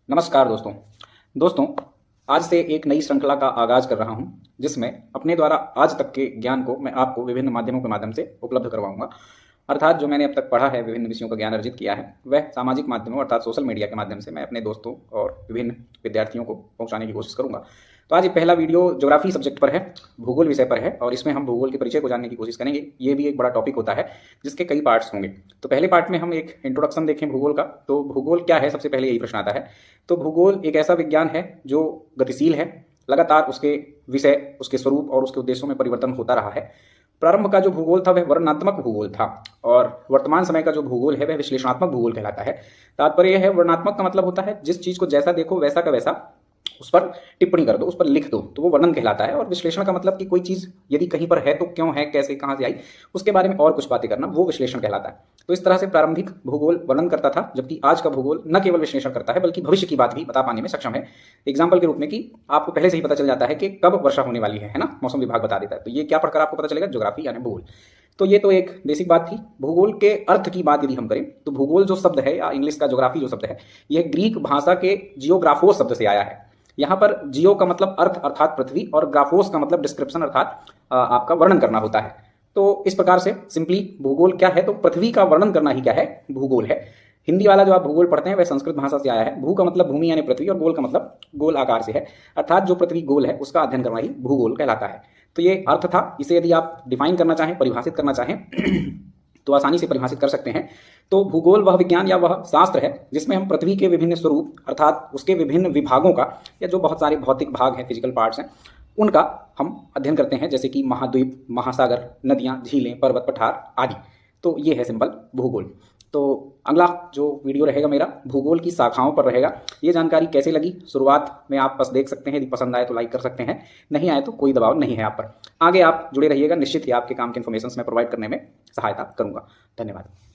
नमस्कार दोस्तों आज से एक नई श्रृंखला का आगाज कर रहा हूं जिसमें अपने द्वारा आज तक के ज्ञान को मैं आपको विभिन्न माध्यमों के माध्यम से उपलब्ध करवाऊंगा। अर्थात जो मैंने अब तक पढ़ा है, विभिन्न विषयों का ज्ञान अर्जित किया है, वह सामाजिक माध्यमों अर्थात सोशल मीडिया के माध्यम से मैं अपने दोस्तों और विभिन्न विद्यार्थियों को पहुंचाने की कोशिश करूंगा। तो आज ये पहला वीडियो ज्योग्राफी सब्जेक्ट पर है, भूगोल विषय पर है और इसमें हम भूगोल के परिचय को जानने की कोशिश करेंगे। ये भी एक बड़ा टॉपिक होता है जिसके कई पार्ट्स होंगे। तो पहले पार्ट में हम एक इंट्रोडक्शन देखें भूगोल का। तो भूगोल क्या है, सबसे पहले यही प्रश्न आता है। तो भूगोल एक ऐसा विज्ञान है जो गतिशील है, लगातार उसके विषय, उसके स्वरूप और उसके उद्देश्यों में परिवर्तन होता रहा है। प्रारंभ का जो भूगोल था वह वर्णनात्मक भूगोल था और वर्तमान समय का जो भूगोल है वह विश्लेषणात्मक भूगोल कहलाता है। तात्पर्य यह है, वर्णनात्मक का मतलब होता है जिस चीज को जैसा देखो वैसा का वैसा उस पर टिप्पणी कर दो, उस पर लिख दो, तो वो वर्णन कहलाता है। और विश्लेषण का मतलब कि कोई चीज यदि कहीं पर है तो क्यों है, कैसे, कहां से आई, उसके बारे में और कुछ बातें करना, वो विश्लेषण कहलाता है। तो इस तरह से प्रारंभिक भूगोल वर्णन करता था, जबकि आज का भूगोल न केवल विश्लेषण करता है बल्कि भविष्य की बात भी बता पाने में सक्षम है। एग्जाम्पल के रूप में कि आपको पहले से ही पता चल जाता है कि कब वर्षा होने वाली है ना, मौसम विभाग बता देता है। तो ये क्या पढ़कर आपको पता चलेगा? ज्योग्राफी यानी भूगोल। तो ये तो एक बेसिक बात थी। भूगोल के अर्थ की बात यदि हम करें तो भूगोल जो शब्द है या इंग्लिश का ज्योग्राफी जो शब्द है, यह ग्रीक भाषा के जियोग्राफोस शब्द से आया है। यहाँ पर जियो का मतलब अर्थ अर्थात पृथ्वी और ग्राफोस का मतलब डिस्क्रिप्शन अर्थात आपका वर्णन करना होता है। तो इस प्रकार से सिंपली भूगोल क्या है, तो पृथ्वी का वर्णन करना ही क्या है, भूगोल है। हिंदी वाला जो आप भूगोल पढ़ते हैं वह संस्कृत भाषा से आया है। भू का मतलब भूमि यानी पृथ्वी और गोल का मतलब गोल आकार से है, अर्थात जो पृथ्वी गोल है उसका अध्ययन करना ही भूगोल कहलाता है। तो ये अर्थ था। इसे यदि आप डिफाइन करना चाहें, परिभाषित करना चाहें तो आसानी से परिभाषित कर सकते हैं। तो भूगोल वह विज्ञान या वह शास्त्र है जिसमें हम पृथ्वी के विभिन्न स्वरूप अर्थात उसके विभिन्न विभागों का, या जो बहुत सारे भौतिक भाग हैं, फिजिकल पार्ट्स हैं, उनका हम अध्ययन करते हैं, जैसे कि महाद्वीप, महासागर, नदियां, झीलें, पर्वत, पठार आदि। तो ये है सिंपल भूगोल। तो अगला जो वीडियो रहेगा मेरा भूगोल की शाखाओं पर रहेगा। ये जानकारी कैसे लगी, शुरुआत में आप बस देख सकते हैं, यदि पसंद आए तो लाइक कर सकते हैं, नहीं आए तो कोई दबाव नहीं है आप पर। आगे आप जुड़े रहिएगा, निश्चित ही आपके काम के इन्फॉर्मेशन मैं प्रोवाइड करने में सहायता करूंगा। धन्यवाद।